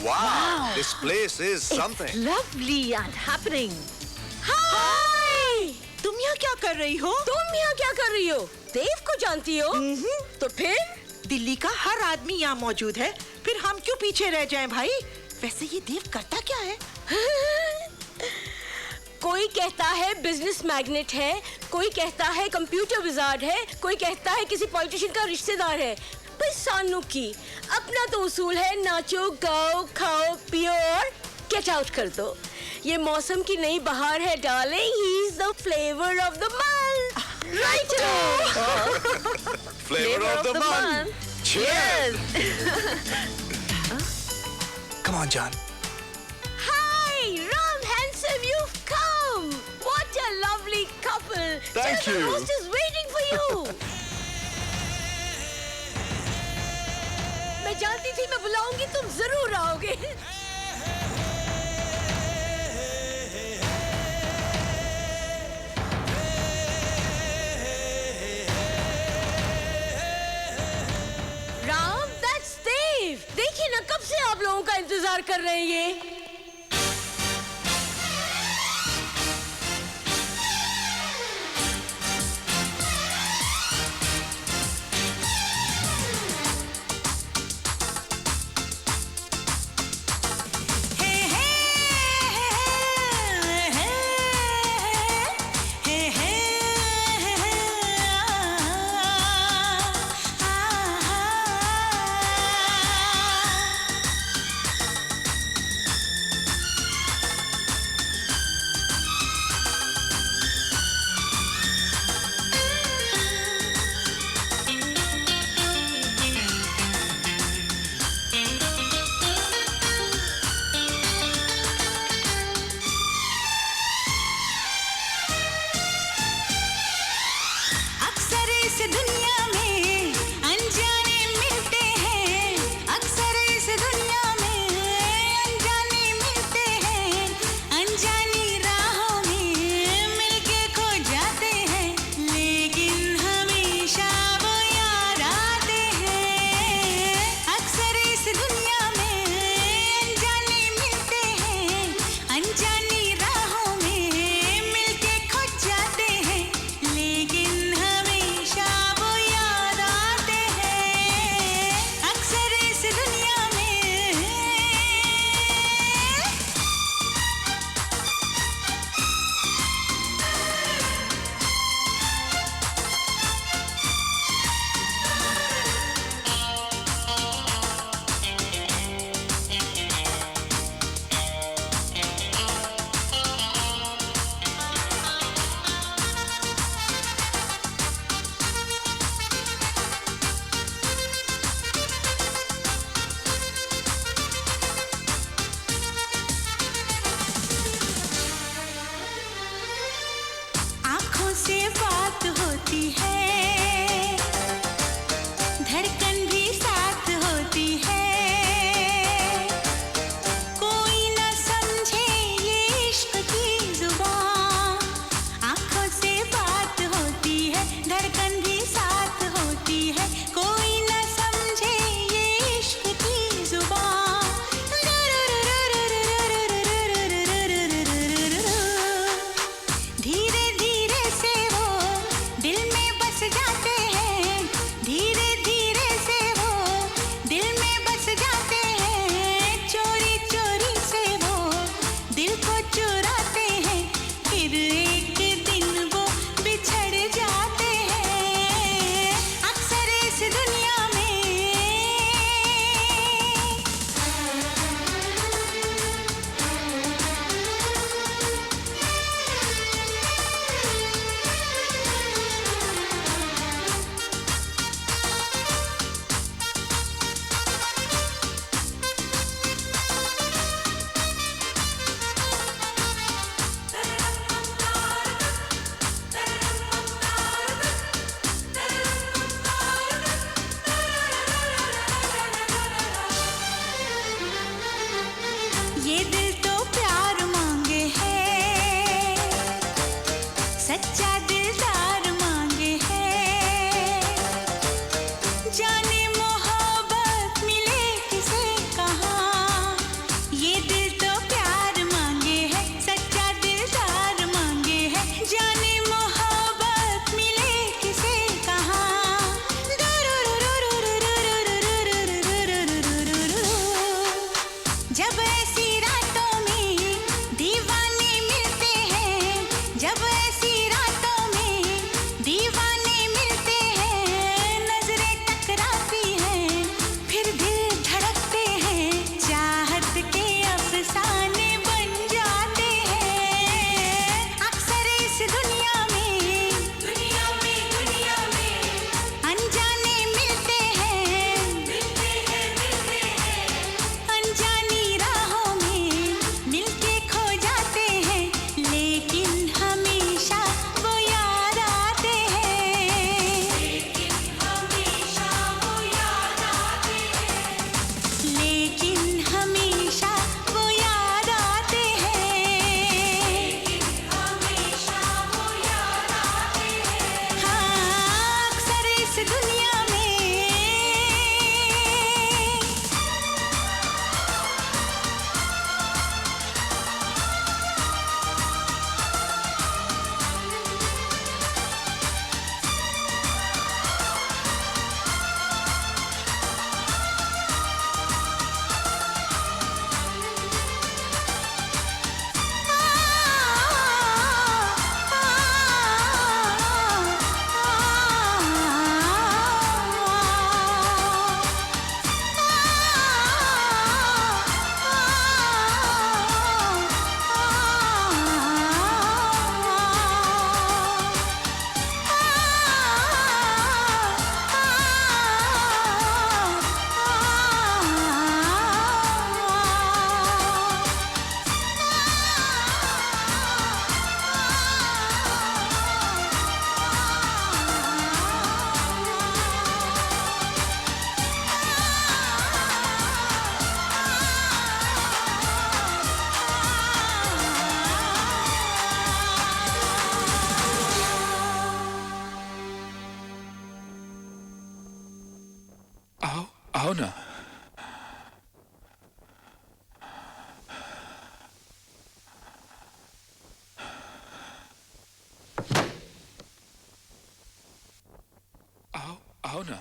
Wow, this place is something. Lovely and happening. हाय! तुम यहाँ क्या कर रही हो? तुम यहाँ क्या कर रही हो? देव को जानती हो? तो फिर? दिल्ली का हर आदमी यहाँ मौजूद है, फिर हम क्यों पीछे रह जाएं भाई? वैसे ये देव करता क्या है? कोई कहता है बिजनेस मैग्नेट है, कोई कहता है कंप्यूटर विजार्ड है, कोई कहता है किसी पॉलिटिशियन का रिश्तेदार है। पर सानू की अपना तो उसूल है, नाचो गाओ खाओ पियो और गेट आउट कर दो। ये मौसम की नई बहार है darling, he is the flavour of the month. Right Flavor of the month. Cheers. Come on, John. Hi, Ram handsome, you've come. What a lovely couple. Thank Tell you. The host is waiting for you. मैं जानती थी मैं बुलाऊंगी, तुम जरूर आओगे। Ram, that's Dave. देखिए ना, कब से आप लोगों का इंतजार कर रहे हैं ये। आओ ना। आओ आओ ना।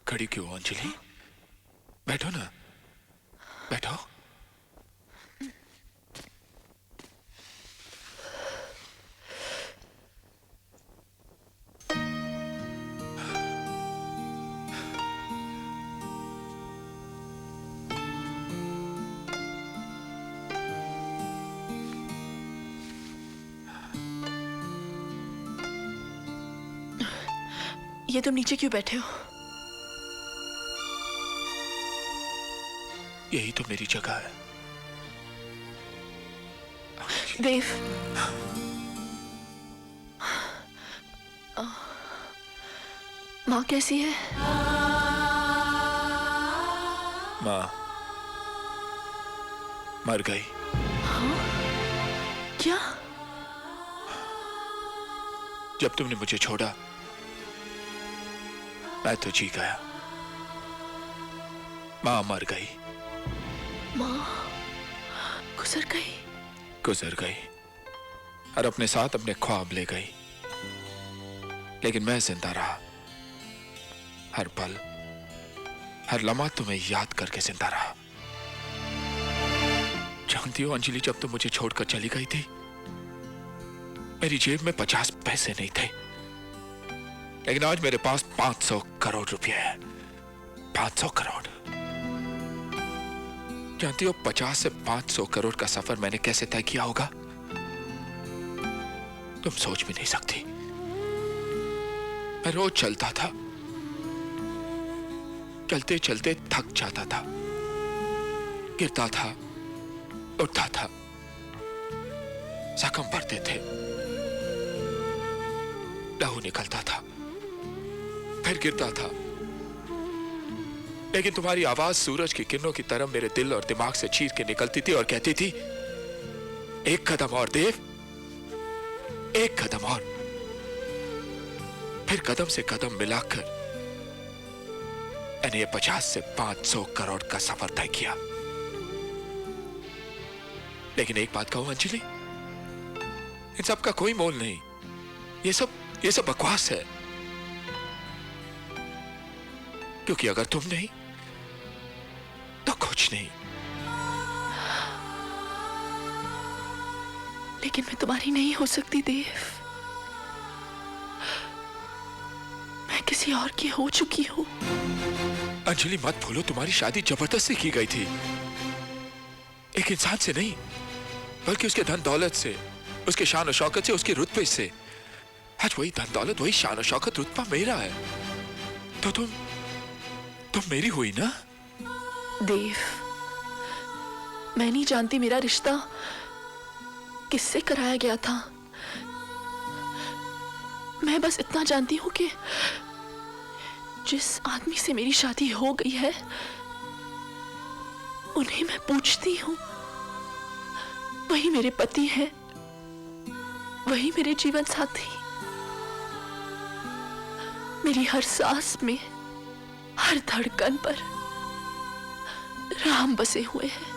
खड़ी क्यों हो अंजलि? बैठो ना, बैठो। ये तुम नीचे क्यों बैठे हो? यही तो मेरी जगह है। देव, माँ कैसी है? माँ मर गई। क्या? जब तुमने मुझे छोड़ा मैं तो जी गया। माँ मर गई। माँ गुजर गई? गुजर गई और अपने साथ अपने ख्वाब ले गई, लेकिन मैं जिंदा रहा। हर पल हर लम्हा तुम्हें याद करके जिंदा रहा। जानती हो अंजलि, जब तुम मुझे छोड़कर चली गई थी मेरी जेब में 50 पैसे नहीं थे, लेकिन आज मेरे पास 500 करोड़ रुपए हैं। 500 करोड़। जानती हो 50 से 500 करोड़ का सफर मैंने कैसे तय किया होगा? तुम सोच भी नहीं सकती। मैं रोज चलता था, चलते चलते थक जाता था, गिरता था, उठता था, जख्म पड़ते थे, लहू निकलता था, फिर गिरता था, लेकिन तुम्हारी आवाज सूरज की किरणों की तरह मेरे दिल और दिमाग से चीर के निकलती थी और कहती थी, एक कदम और देव, एक कदम और। फिर कदम से कदम मिलाकर मैंने 50 से 500 करोड़ का सफर तय किया। लेकिन एक बात कहूं अंजलि, इन सब का कोई मोल नहीं। ये सब बकवास है, क्योंकि अगर तुम नहीं तो कुछ नहीं। लेकिन मैं तुम्हारी नहीं हो सकती देव। मैं किसी और की हो चुकी हूं। अंजलि मत भूलो, तुम्हारी शादी जबरदस्ती की गई थी, एक इंसान से नहीं बल्कि उसके धन दौलत से, उसके शान और शौकत से, उसके रुतबे से। आज वही धन दौलत, वही शान और शौकत, रुतबा मेरा है, तो तुम मेरी हुई ना? देव, मैं नहीं जानती मेरा रिश्ता किससे कराया गया था। मैं बस इतना जानती हूं कि जिस आदमी से मेरी शादी हो गई है उन्हें मैं पूछती हूं, वही मेरे पति हैं, वही मेरे जीवन साथी। मेरी हर सांस में, हर धड़कन पर राम बसे हुए हैं।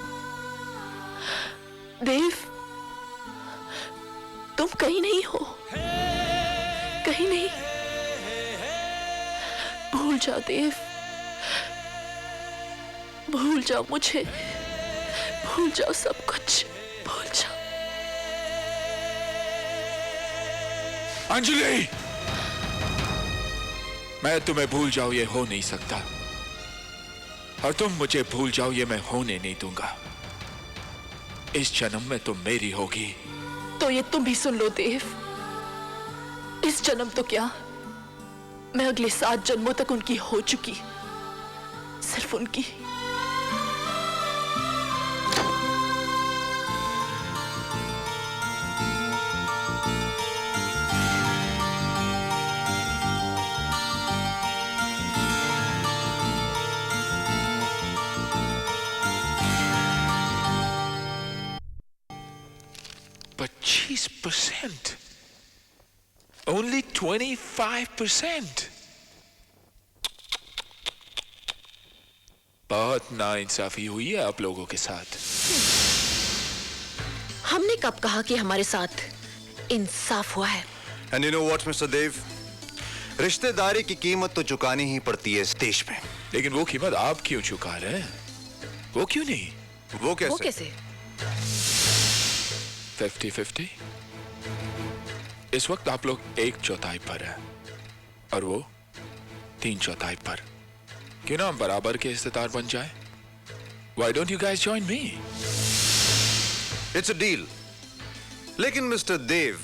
देव, तुम कहीं नहीं हो, कहीं नहीं। भूल जाओ देव, भूल जाओ मुझे, भूल जाओ सब कुछ, भूल जाओ। अंजलि, मैं तुम्हें भूल जाऊं ये हो नहीं सकता, और तुम मुझे भूल जाओ ये मैं होने नहीं दूंगा। इस जन्म में तुम मेरी होगी। तो ये तुम भी सुन लो देव, इस जन्म तो क्या, मैं अगले 7 जन्मों तक उनकी हो चुकी, सिर्फ उनकी। %25। Only 25%. बहुत नाइंसाफी हुई है आप लोगों के साथ। हमने कब कहा कि हमारे साथ इंसाफ हुआ है? And you know what, Mr. Dev? रिश्तेदारी की कीमत तो चुकानी ही पड़ती है इस देश में। लेकिन वो कीमत आप क्यों चुका रहे हैं? वो क्यों नहीं? वो कैसे? वो कैसे? 50-50? इस वक्त आप लोग 1/4 पर हैं और वो 3/4 पर। क्यों ना हम बराबर के हिस्सेदार बन जाए? Why don't you guys join me? It's a deal. लेकिन मिस्टर देव,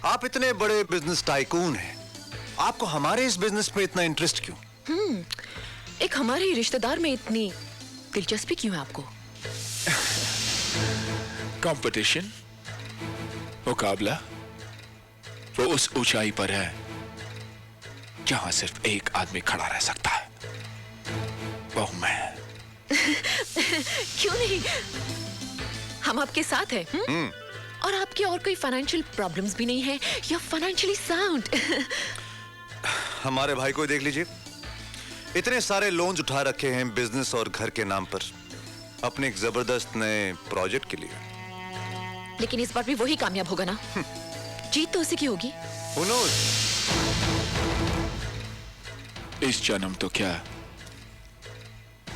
आप इतने बड़े बिजनेस टाइकून हैं, आपको हमारे इस बिजनेस में इतना इंटरेस्ट क्यों? एक हमारे ही रिश्तेदार में इतनी दिलचस्पी क्यों है आपको? कंपटीशन, मुकाबला, वो उस ऊंचाई पर है जहां सिर्फ एक आदमी खड़ा रह सकता है, वो मैं। क्यों नहीं? हम आपके साथ हैं। और आपकी और कोई फाइनेंशियल प्रॉब्लम्स भी नहीं है, या फाइनेंशियली साउंड। हमारे भाई को देख लीजिए, इतने सारे लोन्स उठा रखे हैं बिजनेस और घर के नाम पर अपने एक जबरदस्त नए प्रोजेक्ट के लिए। लेकिन इस बार भी वही कामयाब होगा ना? जीत तो उसी की होगी। Who knows? इस जन्म तो क्या,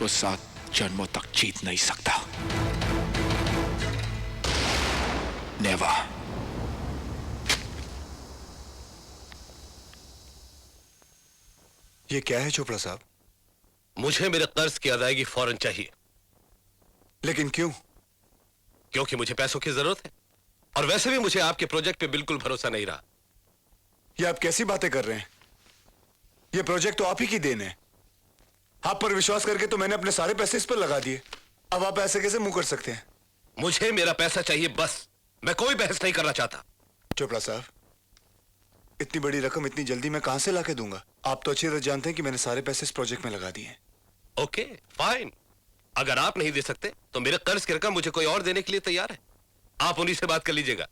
वो 7 जन्मों तक जीत नहीं सकता। नेवर। ये क्या है चोपड़ा साहब? मुझे मेरे कर्ज की अदायगी फौरन चाहिए। लेकिन क्यों? क्योंकि मुझे पैसों की जरूरत है, और वैसे भी मुझे आपके प्रोजेक्ट पे बिल्कुल भरोसा नहीं रहा। ये आप कैसी बातें कर रहे हैं? ये प्रोजेक्ट तो आप ही की देन है। आप पर विश्वास करके तो मैंने अपने सारे पैसे इस पर लगा दिए। अब आप ऐसे कैसे मुंह कर सकते हैं? मुझे मेरा पैसा चाहिए बस। मैं कोई बहस नहीं करना चाहता। चोपड़ा साहब, इतनी बड़ी रकम इतनी जल्दी मैं कहां से लाके दूंगा? आप तो अच्छी तरह जानते हैं कि मैंने सारे पैसे इस प्रोजेक्ट में लगा दिए हैं। ओके फाइन, अगर आप नहीं दे सकते तो मेरे कर्ज की रकम मुझे कोई और देने के लिए तैयार है। आप उन्हीं से बात कर लीजिएगा।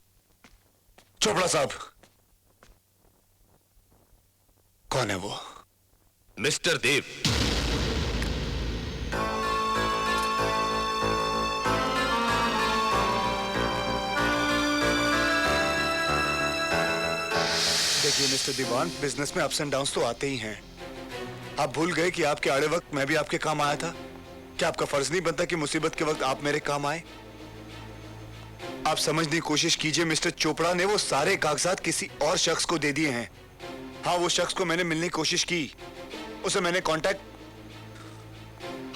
चोपड़ा साहब, कौन है वो? मिस्टर देव। देखिए मिस्टर दीवान, बिजनेस में अप्स एंड डाउन्स तो आते ही हैं। आप भूल गए कि आपके आड़े वक्त मैं भी आपके काम आया था। क्या आपका फर्ज नहीं बनता कि मुसीबत के वक्त आप मेरे काम आए? आप समझने की कोशिश कीजिए, मिस्टर चोपड़ा ने वो सारे कागजात किसी और शख्स को दे दिए हैं। हाँ, वो शख्स को मैंने मिलने की कोशिश की, उसे मैंने कांटेक्ट,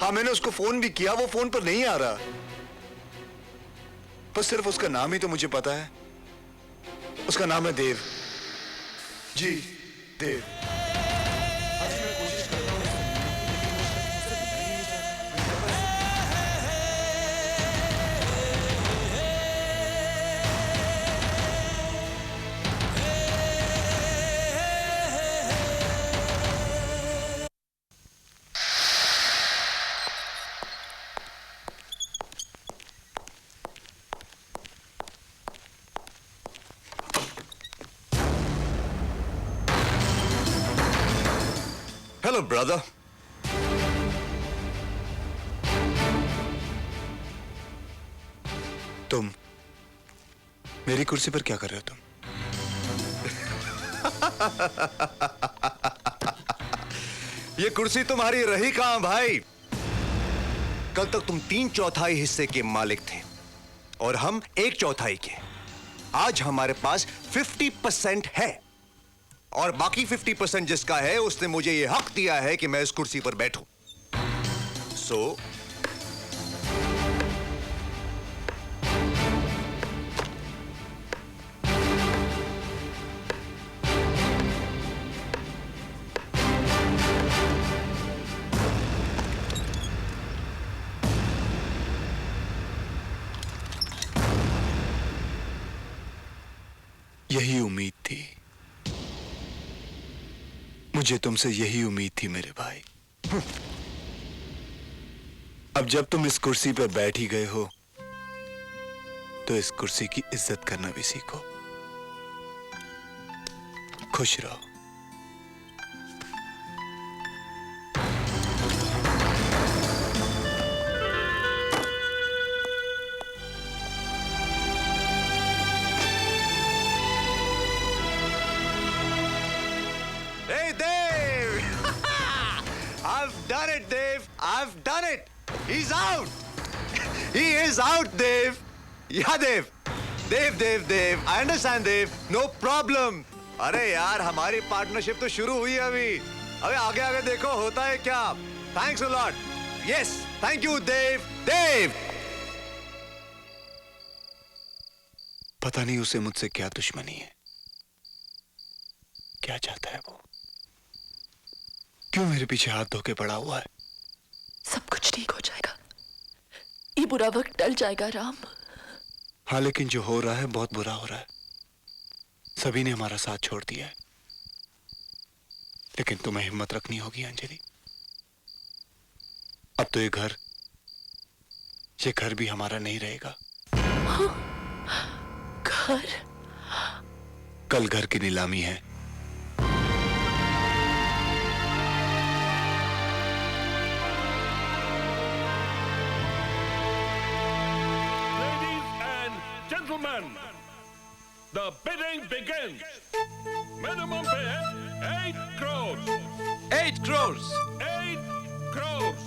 हाँ मैंने उसको फोन भी किया, वो फोन पर नहीं आ रहा। बस सिर्फ उसका नाम ही तो मुझे पता है। उसका नाम है देव। जी, देव। Hello brother. तुम मेरी कुर्सी पर क्या कर रहे हो तुम? ये कुर्सी तुम्हारी रही कहां भाई? कल तक तुम 3/4 हिस्से के मालिक थे और हम 1/4 के। आज हमारे पास 50% है और बाकी 50% जिसका है उसने मुझे यह हक दिया है कि मैं इस कुर्सी पर बैठूं। सो यही उम्मीद थी, मुझे तुमसे यही उम्मीद थी मेरे भाई। अब जब तुम इस कुर्सी पर बैठ ही गए हो तो इस कुर्सी की इज्जत करना भी सीखो। खुश रहो। Hey, Dave! I've done it, Dave. I've done it. He's out. He is out, Dave. Yeah, Dave. Dave. I understand, Dave. No problem. अरे यार, हमारी पार्टनरशिप तो शुरू हुई है अभी। अबे आगे आगे देखो होता है क्या। Thanks a lot. Yes, thank you, Dave. Dave. पता नहीं उसे मुझसे क्या दुश्मनी है, क्या चाहता है वो, क्यों मेरे पीछे हाथ धो के पड़ा हुआ है। सब कुछ ठीक हो जाएगा, ये बुरा वक्त टल जाएगा राम। हाँ, लेकिन जो हो रहा है बहुत बुरा हो रहा है। सभी ने हमारा साथ छोड़ दिया है, लेकिन तुम्हें हिम्मत रखनी होगी अंजलि। अब तो ये घर भी हमारा नहीं रहेगा। घर? कल घर की नीलामी है। Gentlemen, the bidding begins. Minimum bid 8 crores. 8 crores. 8 crores.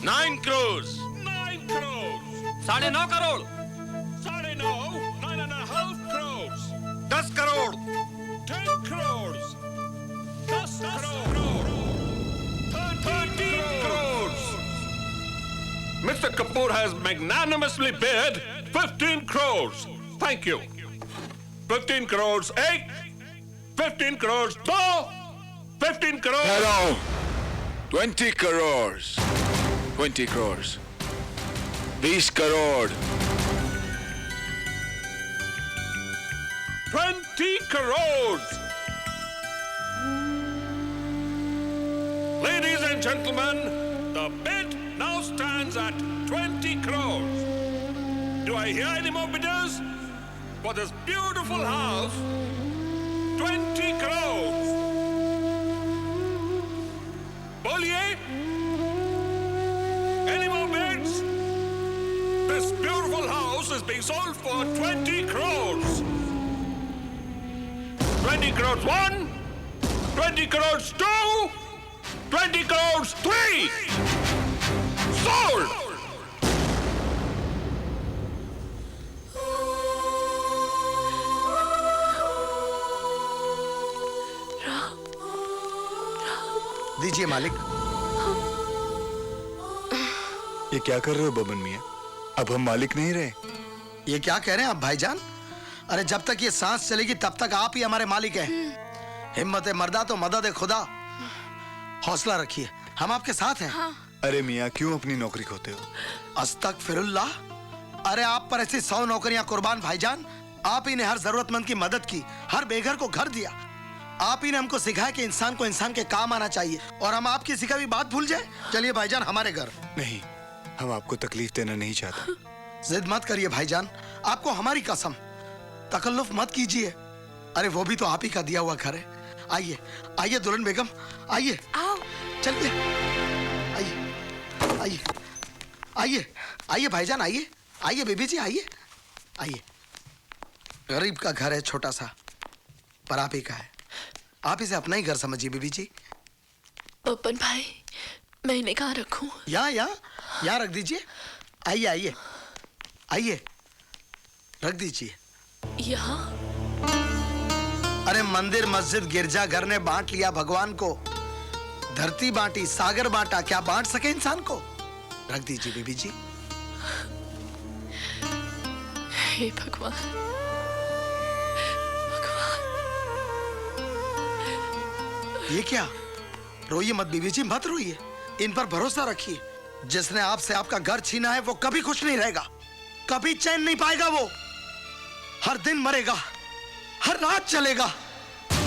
9 crores. 9 crores. 9.5 crore. 9.5. 9.5 crores. 10 crore. 10 crores. 10 crores. 13 crores. Mr. Kapoor has magnanimously bid 15 crores. Thank you. 15 crores, 8. 15 crores, 2. 15 crores. Hello. 20 crores. 20 crores. 20 crore. 20 crores. Ladies and gentlemen, the bid now stands at 20 crores. Do I hear any more bidders for this beautiful house? 20 crores. Boliye? Any more bids? This beautiful house is being sold for 20 crores. 20 crores 1, 20 crores 2, 20 crores 3. Sold! दीजिए मालिक। ये क्या कर रहे हो बबन मियां? अब हम मालिक नहीं रहे। ये क्या कह रहे हैं आप भाईजान? अरे जब तक ये सांस चलेगी तब तक आप ही हमारे मालिक हैं। हिम्मत मर्दा तो मदद खुदा। हौसला रखिए, हम आपके साथ हैं। हाँ। अरे मियां, क्यों अपनी नौकरी खोते हो? अस्तगफिरुल्लाह। अरे आप पर ऐसी 100 नौकरियां कुर्बान भाईजान। आप ही ने हर जरूरतमंद की मदद की, हर बेघर को घर दिया। आप ही ने हमको सिखाया कि इंसान को इंसान के काम आना चाहिए, और हम आपकी सिखाई हुई बात भूल जाए? चलिए भाईजान हमारे घर। नहीं, हम आपको तकलीफ देना नहीं चाहते। जिद मत करिए भाईजान, आपको हमारी कसम, तकल्लुफ मत कीजिए। अरे वो भी तो आप ही का दिया हुआ घर है। आइए आइए दुल्हन बेगम, आइए। आओ चलिए, आइए आइए आइए आइए भाईजान, आइए आइए बीबी जी, आइए आइए। गरीब का घर है छोटा सा, पर आप ही का है। आप इसे अपना ही घर समझिए बीबी जी। पपन भाई, मैं इन्हें कहाँ रखूं? यहाँ रख दीजिए। आइए आइए आइए, रख दीजिए यहाँ। अरे मंदिर मस्जिद गिरजा घर ने बांट लिया भगवान को। धरती बांटी, सागर बांटा, क्या बांट सके इंसान को? रख दीजिए बीबी जी। हे भगवान, ये क्या? रोइए मत बीबी जी, मत रोइए। इन पर भरोसा रखिए। जिसने आपसे आपका घर छीना है वो कभी खुश नहीं रहेगा, कभी चैन नहीं पाएगा। वो हर दिन मरेगा, हर रात चलेगा।